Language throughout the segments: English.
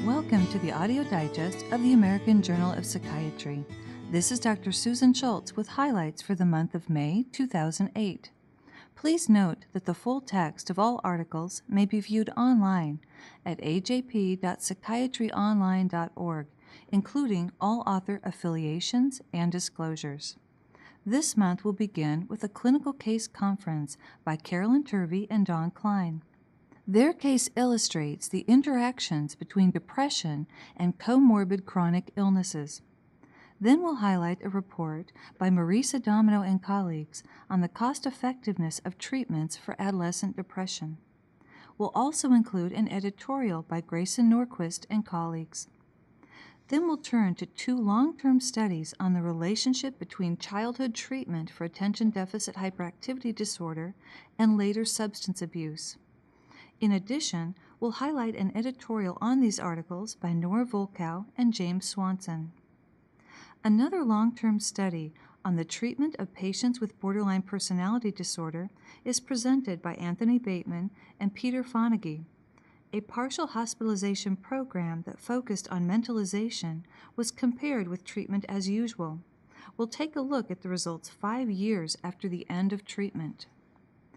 Welcome to the audio digest of the American Journal of Psychiatry. This is Dr. Susan Schultz with highlights for the month of May 2008. Please note that the full text of all articles may be viewed online at ajp.psychiatryonline.org, including all author affiliations and disclosures. This month will begin with a clinical case conference by Carolyn Turvey and Don Klein. Their case illustrates the interactions between depression and comorbid chronic illnesses. Then we'll highlight a report by Marisa Domino and colleagues on the cost-effectiveness of treatments for adolescent depression. We'll also include an editorial by Grayson Norquist and colleagues. Then we'll turn to two long-term studies on the relationship between childhood treatment for attention deficit hyperactivity disorder and later substance abuse. In addition, we'll highlight an editorial on these articles by Nora Volkow and James Swanson. Another long-term study on the treatment of patients with borderline personality disorder is presented by Anthony Bateman and Peter Fonagy. A partial hospitalization program that focused on mentalization was compared with treatment as usual. We'll take a look at the results 5 years after the end of treatment.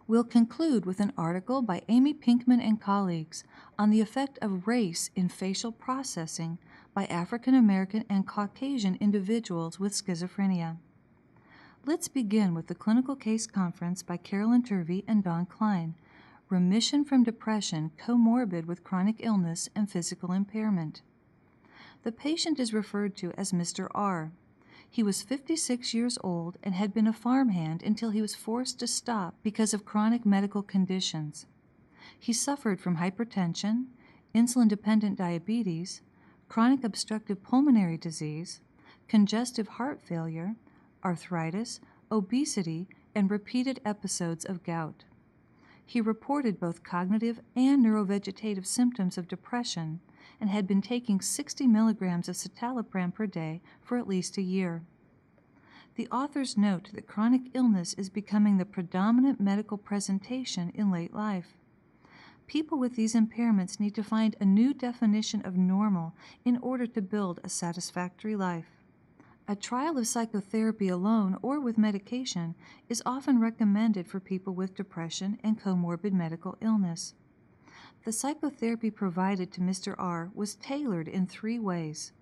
We'll conclude with an article by Amy Pinkman and colleagues on the effect of race in facial processing by African American and Caucasian individuals with schizophrenia. Let's begin with the clinical case conference by Carolyn Turvey and Don Klein, Remission from Depression Comorbid with Chronic Illness and Physical Impairment. The patient is referred to as Mr. R. He was 56 years old and had been a farmhand until he was forced to stop because of chronic medical conditions. He suffered from hypertension, insulin-dependent diabetes, chronic obstructive pulmonary disease, congestive heart failure, arthritis, obesity, and repeated episodes of gout. He reported both cognitive and neurovegetative symptoms of depression and had been taking 60 milligrams of citalopram per day for at least a year. The authors note that chronic illness is becoming the predominant medical presentation in late life. People with these impairments need to find a new definition of normal in order to build a satisfactory life. A trial of psychotherapy alone or with medication is often recommended for people with depression and comorbid medical illness. The psychotherapy provided to Mr. R was tailored in 3 ways.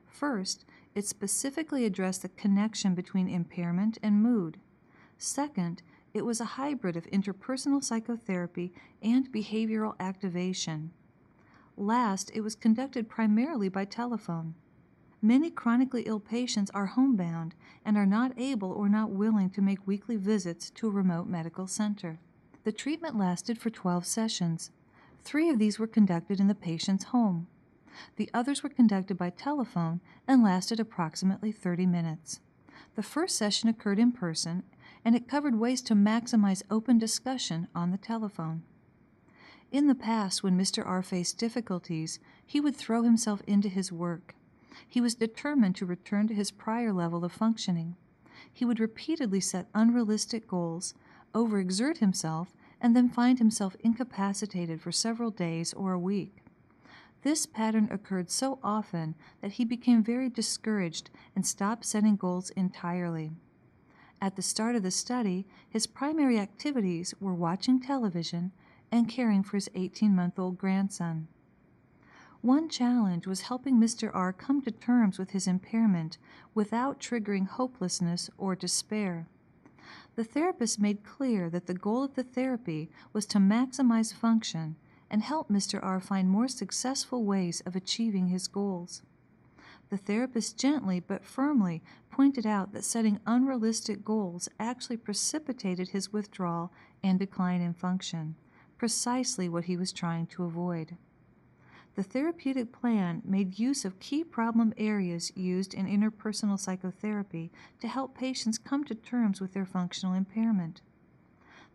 First, it specifically addressed the connection between impairment and mood. Second, it was a hybrid of interpersonal psychotherapy and behavioral activation. Last, it was conducted primarily by telephone. Many chronically ill patients are homebound and are not able or not willing to make weekly visits to a remote medical center. The treatment lasted for 12 sessions. 3 of these were conducted in the patient's home. The others were conducted by telephone and lasted approximately 30 minutes. The first session occurred in person, and it covered ways to maximize open discussion on the telephone. In the past, when Mr. R faced difficulties, he would throw himself into his work. He was determined to return to his prior level of functioning. He would repeatedly set unrealistic goals, overexert himself, and then find himself incapacitated for several days or a week. This pattern occurred so often that he became very discouraged and stopped setting goals entirely. At the start of the study, his primary activities were watching television and caring for his 18-month-old grandson. One challenge was helping Mr. R come to terms with his impairment without triggering hopelessness or despair. The therapist made clear that the goal of the therapy was to maximize function and help Mr. R find more successful ways of achieving his goals. The therapist gently but firmly pointed out that setting unrealistic goals actually precipitated his withdrawal and decline in function, precisely what he was trying to avoid. The Therapeutic Plan made use of key problem areas used in interpersonal psychotherapy to help patients come to terms with their functional impairment.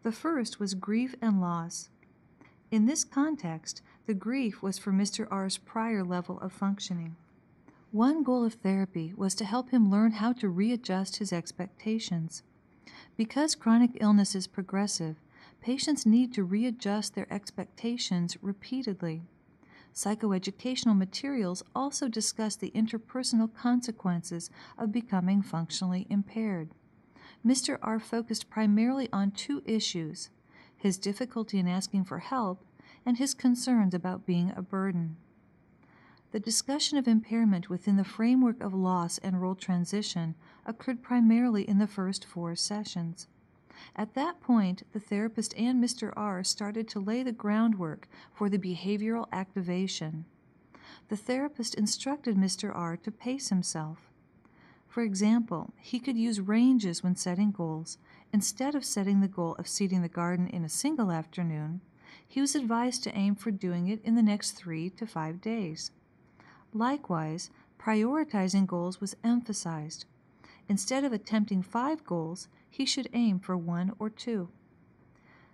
The first was grief and loss. In this context, the grief was for Mr. R's prior level of functioning. One goal of therapy was to help him learn how to readjust his expectations. Because chronic illness is progressive, patients need to readjust their expectations repeatedly. Psychoeducational materials also discuss the interpersonal consequences of becoming functionally impaired. Mr. R focused primarily on two issues: his difficulty in asking for help and his concerns about being a burden. The discussion of impairment within the framework of loss and role transition occurred primarily in the first 4 sessions. At that point, the therapist and Mr. R started to lay the groundwork for the behavioral activation. The therapist instructed Mr. R to pace himself. For example, he could use ranges when setting goals. Instead of setting the goal of seeding the garden in a single afternoon, he was advised to aim for doing it in the next 3 to 5 days. Likewise, prioritizing goals was emphasized. Instead of attempting 5 goals, he should aim for 1 or 2.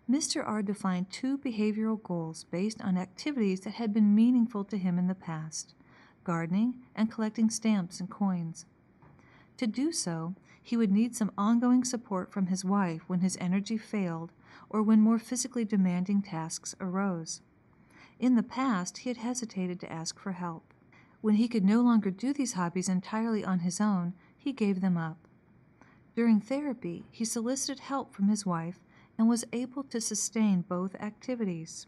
Mr. R defined 2 behavioral goals based on activities that had been meaningful to him in the past: gardening and collecting stamps and coins. To do so, he would need some ongoing support from his wife when his energy failed or when more physically demanding tasks arose. In the past, he had hesitated to ask for help. When he could no longer do these hobbies entirely on his own, he gave them up. During therapy, he solicited help from his wife and was able to sustain both activities.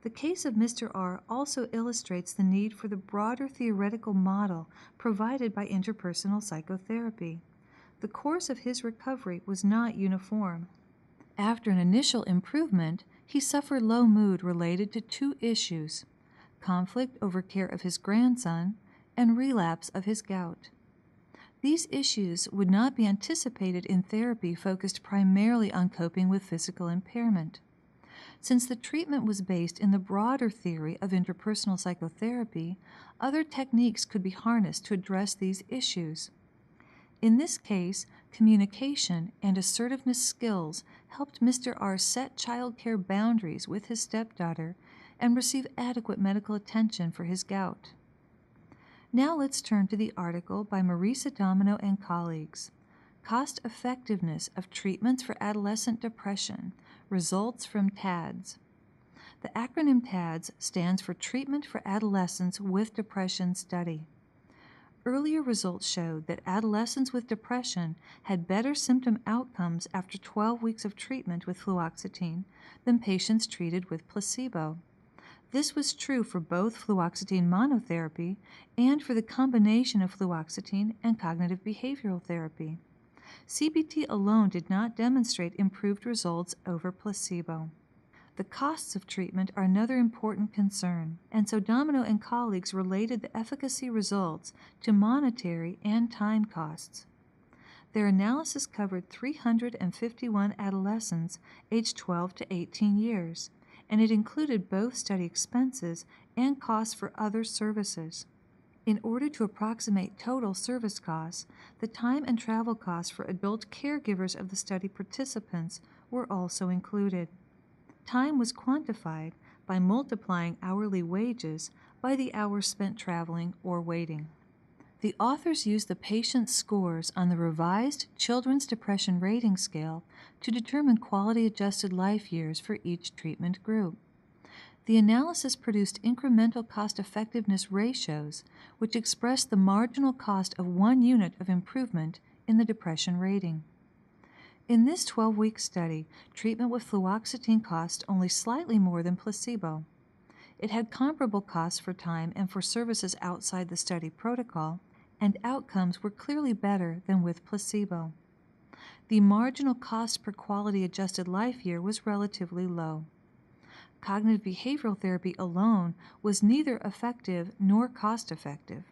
The case of Mr. R also illustrates the need for the broader theoretical model provided by interpersonal psychotherapy. The course of his recovery was not uniform. After an initial improvement, he suffered low mood related to 2 issues: conflict over care of his grandson, and relapse of his gout. These issues would not be anticipated in therapy focused primarily on coping with physical impairment. Since the treatment was based in the broader theory of interpersonal psychotherapy, other techniques could be harnessed to address these issues. In this case, communication and assertiveness skills helped Mr. R set child care boundaries with his stepdaughter and receive adequate medical attention for his gout. Now let's turn to the article by Marisa Domino and colleagues, Cost Effectiveness of Treatments for Adolescent Depression, Results from TADS. The acronym TADS stands for Treatment for Adolescents with Depression Study. Earlier results showed that adolescents with depression had better symptom outcomes after 12 weeks of treatment with fluoxetine than patients treated with placebo. This was true for both fluoxetine monotherapy and for the combination of fluoxetine and cognitive behavioral therapy. CBT alone did not demonstrate improved results over placebo. The costs of treatment are another important concern, and so Domino and colleagues related the efficacy results to monetary and time costs. Their analysis covered 351 adolescents aged 12 to 18 years, and it included both study expenses and costs for other services. In order to approximate total service costs, the time and travel costs for adult caregivers of the study participants were also included. Time was quantified by multiplying hourly wages by the hours spent traveling or waiting. The authors used the patient's scores on the revised Children's Depression Rating Scale to determine quality-adjusted life years for each treatment group. The analysis produced incremental cost-effectiveness ratios, which expressed the marginal cost of 1 unit of improvement in the depression rating. In this 12-week study, treatment with fluoxetine cost only slightly more than placebo. It had comparable costs for time and for services outside the study protocol, and outcomes were clearly better than with placebo. The marginal cost per quality-adjusted life year was relatively low. Cognitive behavioral therapy alone was neither effective nor cost-effective.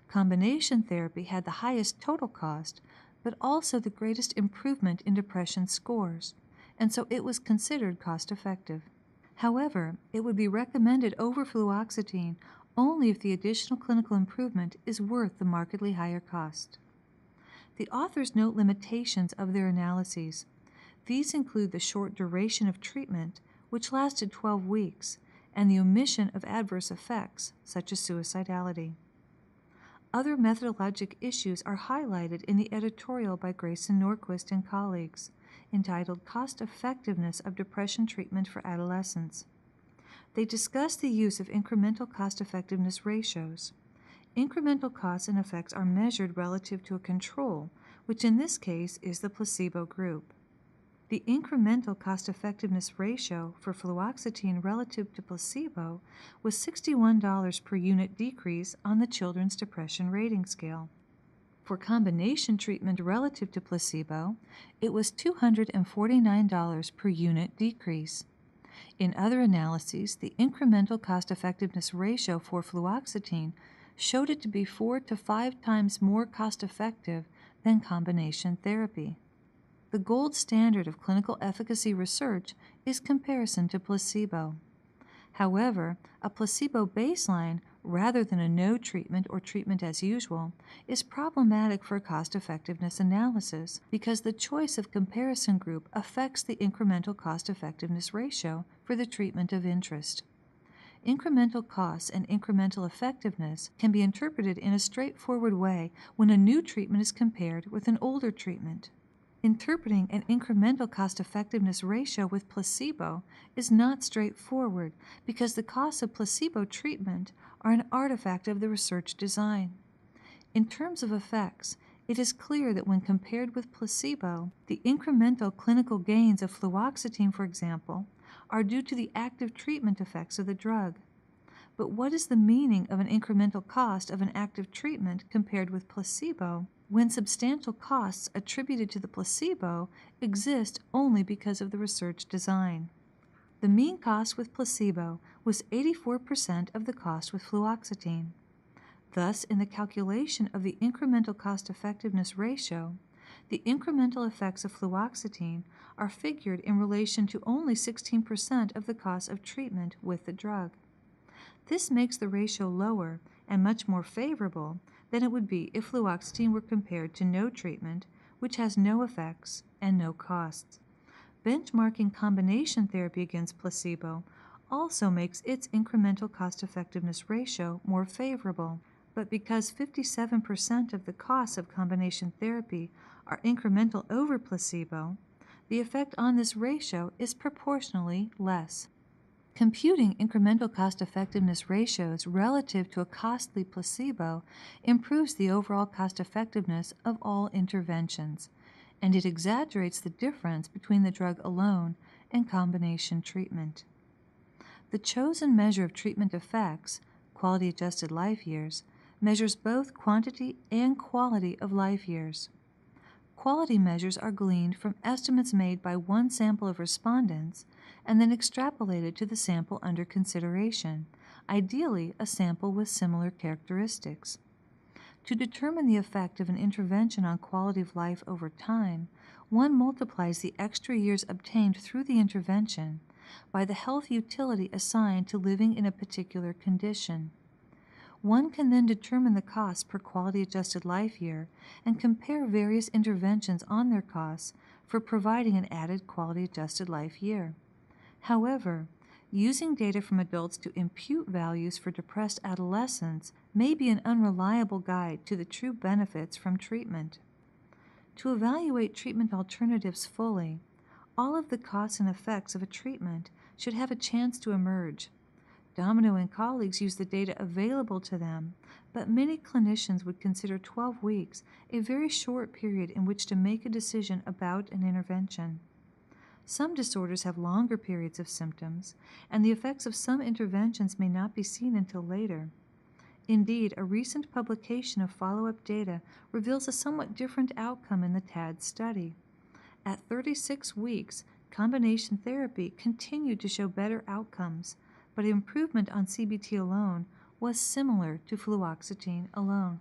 Combination therapy had the highest total cost, but also the greatest improvement in depression scores, and so it was considered cost-effective. However, it would be recommended over fluoxetine only if the additional clinical improvement is worth the markedly higher cost. The authors note limitations of their analyses. These include the short duration of treatment, which lasted 12 weeks, and the omission of adverse effects, such as suicidality. Other methodologic issues are highlighted in the editorial by Grayson Norquist and colleagues, entitled Cost Effectiveness of Depression Treatment for Adolescents. They discuss the use of incremental cost-effectiveness ratios. Incremental costs and effects are measured relative to a control, which in this case is the placebo group. The incremental cost-effectiveness ratio for fluoxetine relative to placebo was $61 per unit decrease on the Children's Depression Rating Scale. For combination treatment relative to placebo, it was $249 per unit decrease. In other analyses, the incremental cost-effectiveness ratio for fluoxetine showed it to be 4 to 5 times more cost-effective than combination therapy. The gold standard of clinical efficacy research is comparison to placebo. However, a placebo baseline, rather than a no treatment or treatment as usual, is problematic for cost-effectiveness analysis because the choice of comparison group affects the incremental cost-effectiveness ratio for the treatment of interest. Incremental costs and incremental effectiveness can be interpreted in a straightforward way when a new treatment is compared with an older treatment. Interpreting an incremental cost-effectiveness ratio with placebo is not straightforward because the costs of placebo treatment are an artifact of the research design. In terms of effects, it is clear that when compared with placebo, the incremental clinical gains of fluoxetine, for example, are due to the active treatment effects of the drug. But what is the meaning of an incremental cost of an active treatment compared with placebo when substantial costs attributed to the placebo exist only because of the research design? The mean cost with placebo was 84% of the cost with fluoxetine. Thus, in the calculation of the incremental cost-effectiveness ratio, the incremental effects of fluoxetine are figured in relation to only 16% of the cost of treatment with the drug. This makes the ratio lower and much more favorable than it would be if fluoxetine were compared to no treatment, which has no effects and no costs. Benchmarking combination therapy against placebo also makes its incremental cost-effectiveness ratio more favorable. But because 57% of the costs of combination therapy are incremental over placebo, the effect on this ratio is proportionally less. Computing incremental cost-effectiveness ratios relative to a costly placebo improves the overall cost-effectiveness of all interventions, and it exaggerates the difference between the drug alone and combination treatment. The chosen measure of treatment effects, quality-adjusted life years, measures both quantity and quality of life years. Quality measures are gleaned from estimates made by one sample of respondents and then extrapolated to the sample under consideration, ideally a sample with similar characteristics. To determine the effect of an intervention on quality of life over time, one multiplies the extra years obtained through the intervention by the health utility assigned to living in a particular condition. One can then determine the cost per quality-adjusted life year and compare various interventions on their costs for providing an added quality-adjusted life year. However, using data from adults to impute values for depressed adolescents may be an unreliable guide to the true benefits from treatment. To evaluate treatment alternatives fully, all of the costs and effects of a treatment should have a chance to emerge. Domino and colleagues use the data available to them, but many clinicians would consider 12 weeks a very short period in which to make a decision about an intervention. Some disorders have longer periods of symptoms, and the effects of some interventions may not be seen until later. Indeed, a recent publication of follow-up data reveals a somewhat different outcome in the TAD study. At 36 weeks, combination therapy continued to show better outcomes, but improvement on CBT alone was similar to fluoxetine alone.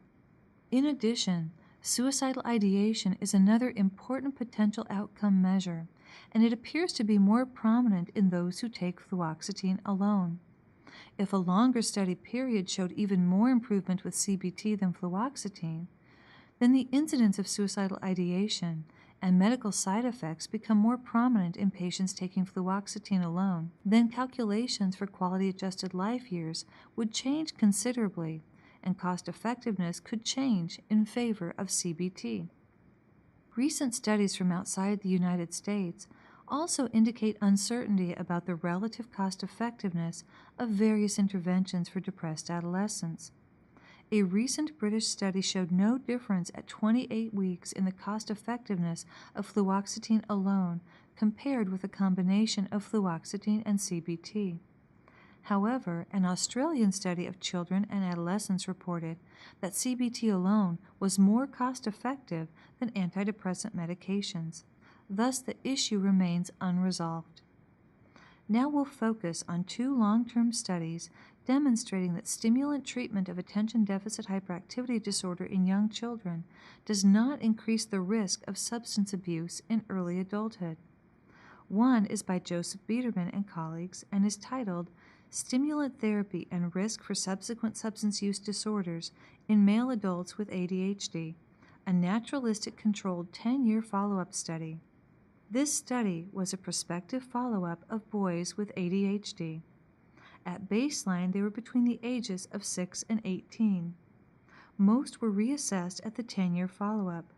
In addition, suicidal ideation is another important potential outcome measure, and it appears to be more prominent in those who take fluoxetine alone. If a longer study period showed even more improvement with CBT than fluoxetine, then the incidence of suicidal ideation and medical side effects become more prominent in patients taking fluoxetine alone, then calculations for quality-adjusted life years would change considerably, and cost-effectiveness could change in favor of CBT. Recent studies from outside the United States also indicate uncertainty about the relative cost effectiveness of various interventions for depressed adolescents. A recent British study showed no difference at 28 weeks in the cost effectiveness of fluoxetine alone compared with a combination of fluoxetine and CBT. However, an Australian study of children and adolescents reported that CBT alone was more cost-effective than antidepressant medications. Thus, the issue remains unresolved. Now we'll focus on two long-term studies demonstrating that stimulant treatment of attention deficit hyperactivity disorder in young children does not increase the risk of substance abuse in early adulthood. One is by Joseph Biederman and colleagues and is titled Stimulant Therapy and Risk for Subsequent Substance Use Disorders in Male Adults with ADHD, a naturalistic controlled 10-year follow-up study. This study was a prospective follow-up of boys with ADHD. At baseline, they were between the ages of 6 and 18. Most were reassessed at the 10-year follow-up.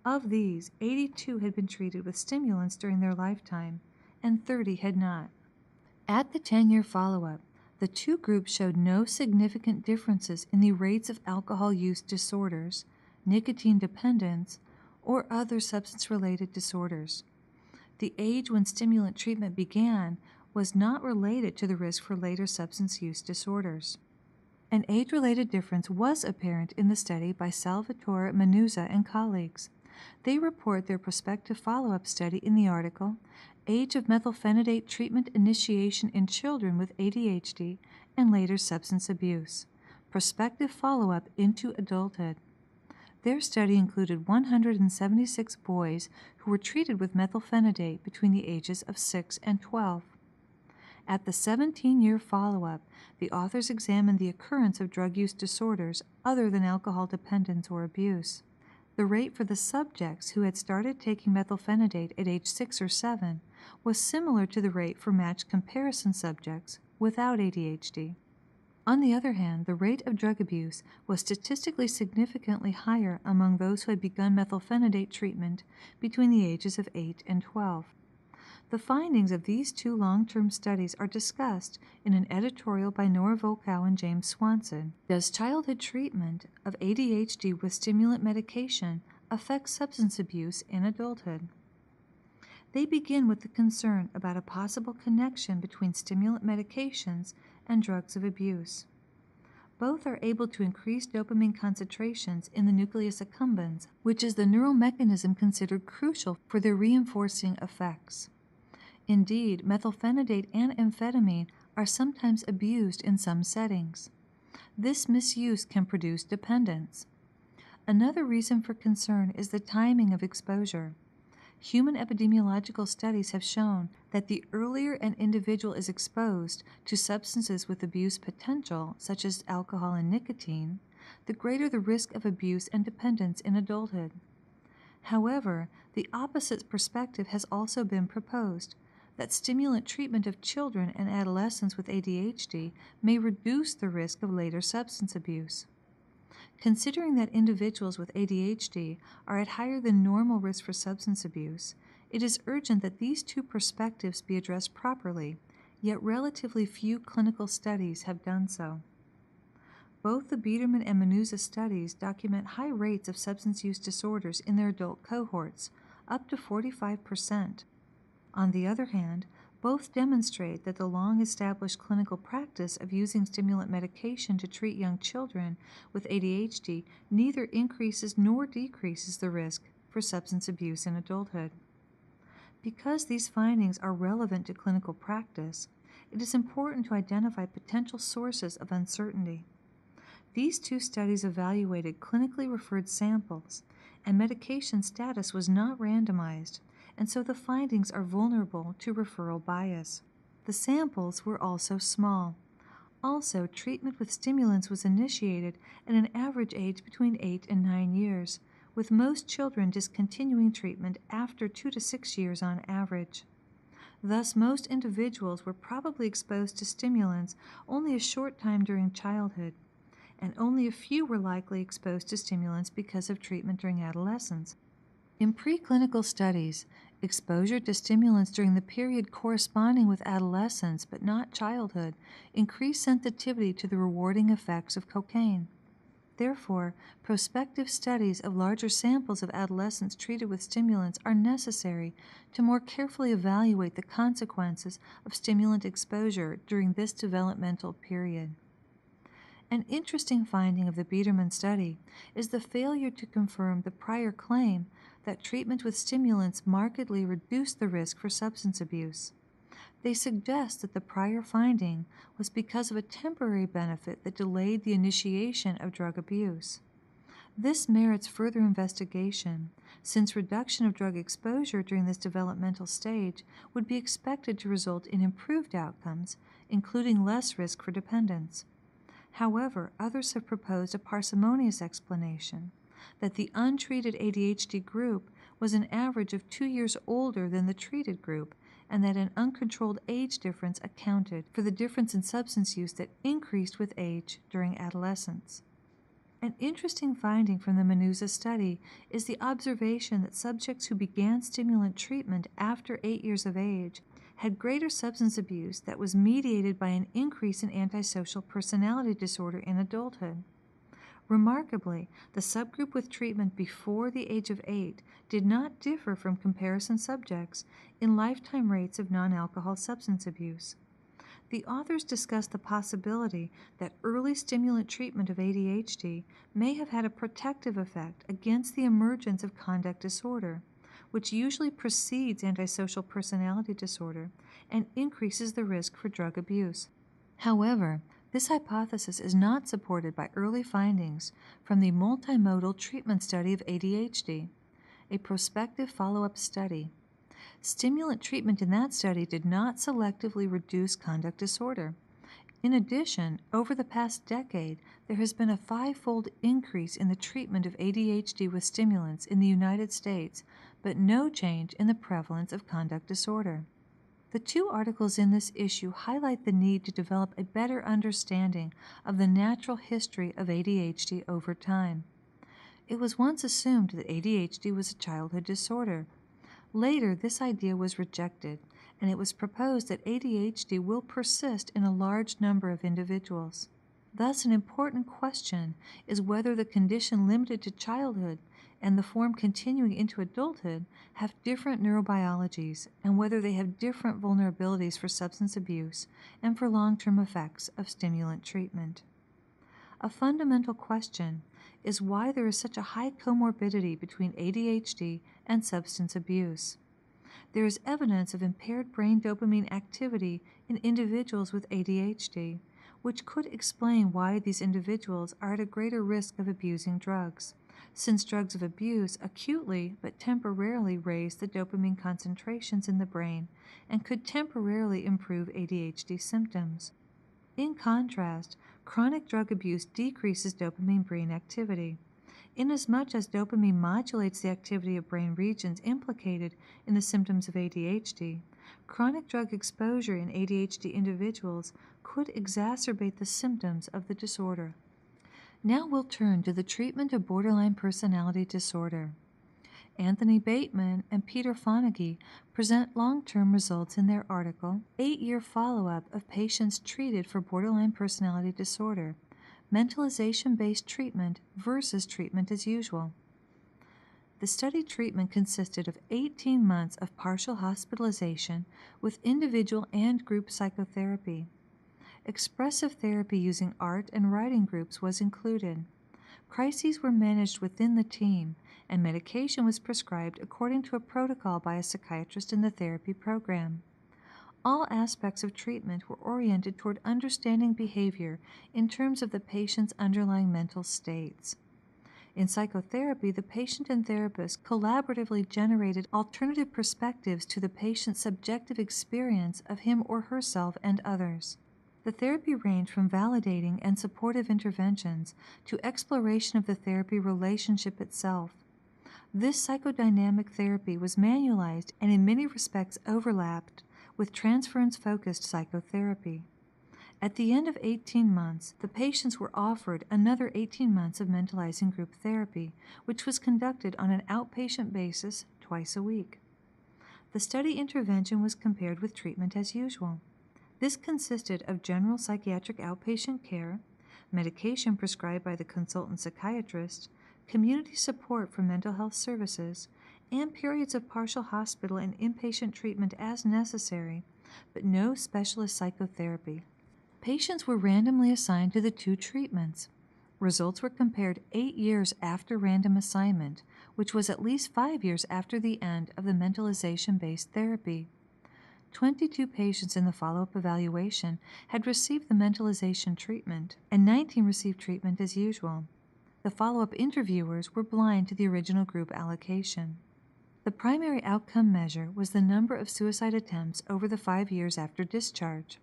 Of these, 82 had been treated with stimulants during their lifetime, and 30 had not. At the 10-year follow-up, the two groups showed no significant differences in the rates of alcohol use disorders, nicotine dependence, or other substance-related disorders. The age when stimulant treatment began was not related to the risk for later substance use disorders. An age-related difference was apparent in the study by Salvatore Manuzza and colleagues. They report their prospective follow-up study in the article, Age of Methylphenidate Treatment Initiation in Children with ADHD and Later Substance Abuse, Prospective Follow-up into Adulthood. Their study included 176 boys who were treated with methylphenidate between the ages of 6 and 12. At the 17-year follow-up, the authors examined the occurrence of drug use disorders other than alcohol dependence or abuse. The rate for the subjects who had started taking methylphenidate at age 6 or 7 was similar to the rate for matched comparison subjects without ADHD. On the other hand, the rate of drug abuse was statistically significantly higher among those who had begun methylphenidate treatment between the ages of 8 and 12. The findings of these two long-term studies are discussed in an editorial by Nora Volkow and James Swanson. Does childhood treatment of ADHD with stimulant medication affect substance abuse in adulthood? They begin with the concern about a possible connection between stimulant medications and drugs of abuse. Both are able to increase dopamine concentrations in the nucleus accumbens, which is the neural mechanism considered crucial for their reinforcing effects. Indeed, methylphenidate and amphetamine are sometimes abused in some settings. This misuse can produce dependence. Another reason for concern is the timing of exposure. Human epidemiological studies have shown that the earlier an individual is exposed to substances with abuse potential, such as alcohol and nicotine, the greater the risk of abuse and dependence in adulthood. However, the opposite perspective has also been proposed, that stimulant treatment of children and adolescents with ADHD may reduce the risk of later substance abuse. Considering that individuals with ADHD are at higher than normal risk for substance abuse, it is urgent that these two perspectives be addressed properly, yet relatively few clinical studies have done so. Both the Biederman and Manuzza studies document high rates of substance use disorders in their adult cohorts, up to 45%. On the other hand, both demonstrate that the long-established clinical practice of using stimulant medication to treat young children with ADHD neither increases nor decreases the risk for substance abuse in adulthood. Because these findings are relevant to clinical practice, it is important to identify potential sources of uncertainty. These two studies evaluated clinically referred samples, and medication status was not randomized, and so the findings are vulnerable to referral bias. The samples were also small. Also, treatment with stimulants was initiated at an average age between 8 and 9 years, with most children discontinuing treatment after 2 to 6 years on average. Thus, most individuals were probably exposed to stimulants only a short time during childhood, and only a few were likely exposed to stimulants because of treatment during adolescence. In preclinical studies, Exposure to stimulants during the period corresponding with adolescence but not childhood increased sensitivity to the rewarding effects of cocaine. Therefore, prospective studies of larger samples of adolescents treated with stimulants are necessary to more carefully evaluate the consequences of stimulant exposure during this developmental period. An interesting finding of the Biederman study is the failure to confirm the prior claim that treatment with stimulants markedly reduced the risk for substance abuse. They suggest that the prior finding was because of a temporary benefit that delayed the initiation of drug abuse. This merits further investigation, since reduction of drug exposure during this developmental stage would be expected to result in improved outcomes, including less risk for dependence. However, others have proposed a parsimonious explanation that the untreated ADHD group was an average of 2 years older than the treated group, and that an uncontrolled age difference accounted for the difference in substance use that increased with age during adolescence. An interesting finding from the Menuza study is the observation that subjects who began stimulant treatment after 8 years of age had greater substance abuse that was mediated by an increase in antisocial personality disorder in adulthood. Remarkably, the subgroup with treatment before the age of 8 did not differ from comparison subjects in lifetime rates of non-alcohol substance abuse. The authors discuss the possibility that early stimulant treatment of ADHD may have had a protective effect against the emergence of conduct disorder, which usually precedes antisocial personality disorder and increases the risk for drug abuse. However, this hypothesis is not supported by early findings from the multimodal treatment study of ADHD, a prospective follow-up study. Stimulant treatment in that study did not selectively reduce conduct disorder. In addition, over the past decade, there has been a 5-fold increase in the treatment of ADHD with stimulants in the United States, but no change in the prevalence of conduct disorder. The 2 articles in this issue highlight the need to develop a better understanding of the natural history of ADHD over time. It was once assumed that ADHD was a childhood disorder. Later, this idea was rejected, and it was proposed that ADHD will persist in a large number of individuals. Thus, an important question is whether the condition limited to childhood and the form continuing into adulthood have different neurobiologies, and whether they have different vulnerabilities for substance abuse and for long-term effects of stimulant treatment. A fundamental question is why there is such a high comorbidity between ADHD and substance abuse. There is evidence of impaired brain dopamine activity in individuals with ADHD, which could explain why these individuals are at a greater risk of abusing drugs, since drugs of abuse acutely but temporarily raise the dopamine concentrations in the brain and could temporarily improve ADHD symptoms. In contrast, chronic drug abuse decreases dopamine brain activity. Inasmuch as dopamine modulates the activity of brain regions implicated in the symptoms of ADHD, chronic drug exposure in ADHD individuals could exacerbate the symptoms of the disorder. Now we'll turn to the treatment of borderline personality disorder. Anthony Bateman and Peter Fonagy present long-term results in their article, 8-Year Follow-Up of Patients Treated for Borderline Personality Disorder, Mentalization-Based Treatment versus Treatment as Usual. The study treatment consisted of 18 months of partial hospitalization with individual and group psychotherapy. Expressive therapy using art and writing groups was included. Crises were managed within the team, and medication was prescribed according to a protocol by a psychiatrist in the therapy program. All aspects of treatment were oriented toward understanding behavior in terms of the patient's underlying mental states. In psychotherapy, the patient and therapist collaboratively generated alternative perspectives to the patient's subjective experience of him or herself and others. The therapy ranged from validating and supportive interventions to exploration of the therapy relationship itself. This psychodynamic therapy was manualized and in many respects overlapped with transference-focused psychotherapy. At the end of 18 months, the patients were offered another 18 months of mentalizing group therapy, which was conducted on an outpatient basis twice a week. The study intervention was compared with treatment as usual. This consisted of general psychiatric outpatient care, medication prescribed by the consultant psychiatrist, community support for mental health services, and periods of partial hospital and inpatient treatment as necessary, but no specialist psychotherapy. Patients were randomly assigned to the two treatments. Results were compared 8 years after random assignment, which was at least 5 years after the end of the mentalization-based therapy. 22 patients in the follow-up evaluation had received the mentalization treatment, and 19 received treatment as usual. The follow-up interviewers were blind to the original group allocation. The primary outcome measure was the number of suicide attempts over the 5 years after discharge.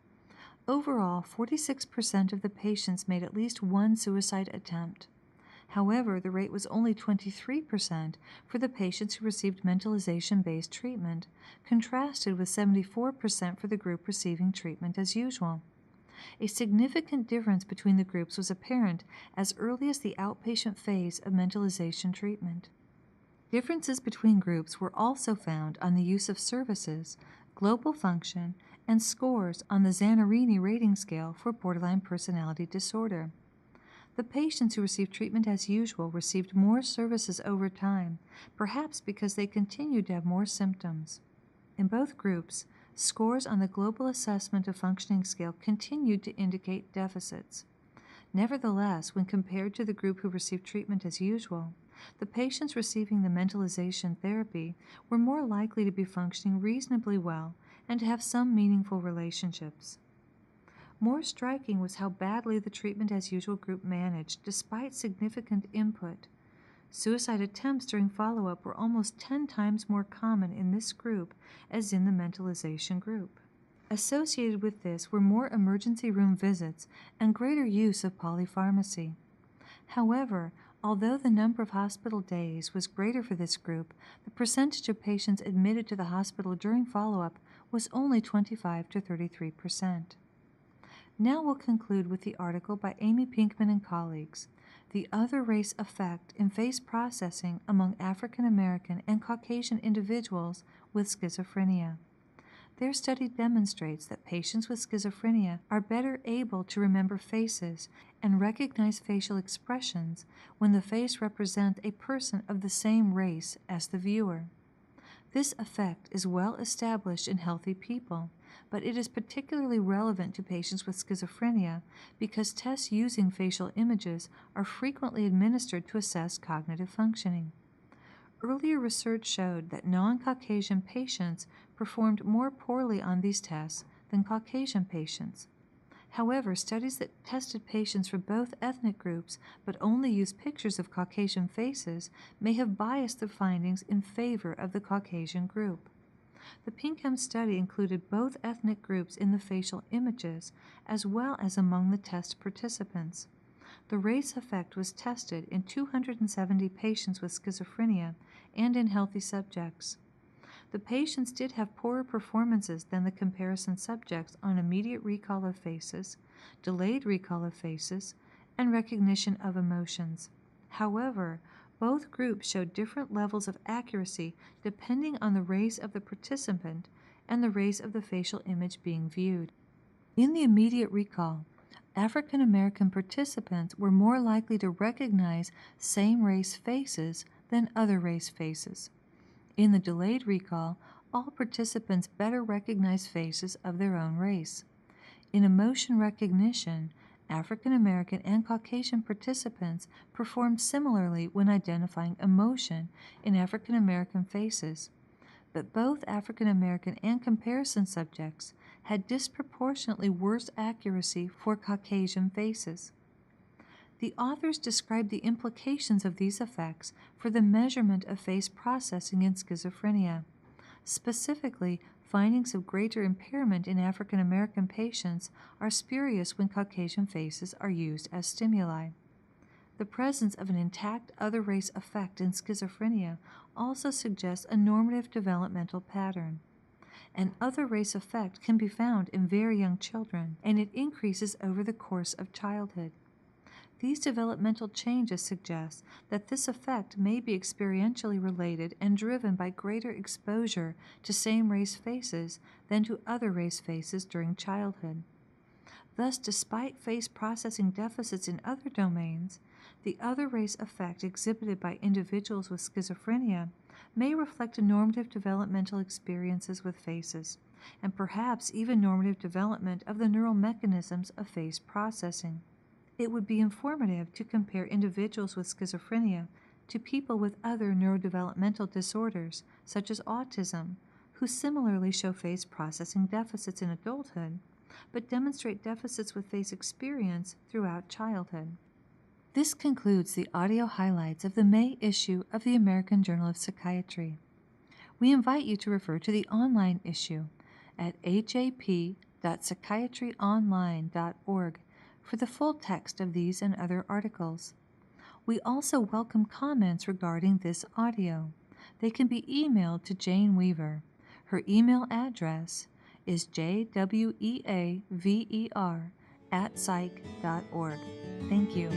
Overall, 46% of the patients made at least one suicide attempt. However, the rate was only 23% for the patients who received mentalization-based treatment, contrasted with 74% for the group receiving treatment as usual. A significant difference between the groups was apparent as early as the outpatient phase of mentalization treatment. Differences between groups were also found on the use of services, global function, and scores on the Zannarini rating scale for borderline personality disorder. The patients who received treatment as usual received more services over time, perhaps because they continued to have more symptoms. In both groups, scores on the Global Assessment of Functioning scale continued to indicate deficits. Nevertheless, when compared to the group who received treatment as usual, the patients receiving the mentalization therapy were more likely to be functioning reasonably well and to have some meaningful relationships. More striking was how badly the treatment as usual group managed despite significant input. Suicide attempts during follow-up were almost 10 times more common in this group as in the mentalization group. Associated with this were more emergency room visits and greater use of polypharmacy. However, although the number of hospital days was greater for this group, the percentage of patients admitted to the hospital during follow-up was only 25 to 33%. Now we'll conclude with the article by Amy Pinkman and colleagues, The Other Race Effect in Face Processing Among African American and Caucasian Individuals with Schizophrenia. Their study demonstrates that patients with schizophrenia are better able to remember faces and recognize facial expressions when the face represents a person of the same race as the viewer. This effect is well established in healthy people, but it is particularly relevant to patients with schizophrenia because tests using facial images are frequently administered to assess cognitive functioning. Earlier research showed that non-Caucasian patients performed more poorly on these tests than Caucasian patients. However, studies that tested patients from both ethnic groups but only used pictures of Caucasian faces may have biased the findings in favor of the Caucasian group. The Pinkham study included both ethnic groups in the facial images as well as among the test participants. The race effect was tested in 270 patients with schizophrenia and in healthy subjects. The patients did have poorer performances than the comparison subjects on immediate recall of faces, delayed recall of faces, and recognition of emotions. However, both groups showed different levels of accuracy depending on the race of the participant and the race of the facial image being viewed. In the immediate recall, African American participants were more likely to recognize same-race faces than other race faces. In the delayed recall, all participants better recognized faces of their own race. In emotion recognition, African American and Caucasian participants performed similarly when identifying emotion in African American faces, but both African American and comparison subjects had disproportionately worse accuracy for Caucasian faces. The authors described the implications of these effects for the measurement of face processing in schizophrenia. Specifically, findings of greater impairment in African American patients are spurious when Caucasian faces are used as stimuli. The presence of an intact other race effect in schizophrenia also suggests a normative developmental pattern. An other race effect can be found in very young children, and it increases over the course of childhood. These developmental changes suggest that this effect may be experientially related and driven by greater exposure to same-race faces than to other race faces during childhood. Thus, despite face processing deficits in other domains, the other race effect exhibited by individuals with schizophrenia may reflect normative developmental experiences with faces, and perhaps even normative development of the neural mechanisms of face processing. It would be informative to compare individuals with schizophrenia to people with other neurodevelopmental disorders, such as autism, who similarly show face processing deficits in adulthood, but demonstrate deficits with face experience throughout childhood. This concludes the audio highlights of the May issue of the American Journal of Psychiatry. We invite you to refer to the online issue at hap.psychiatryonline.org for the full text of these and other articles. We also welcome comments regarding this audio. They can be emailed to Jane Weaver. Her email address is jweaver@psych.org. Thank you.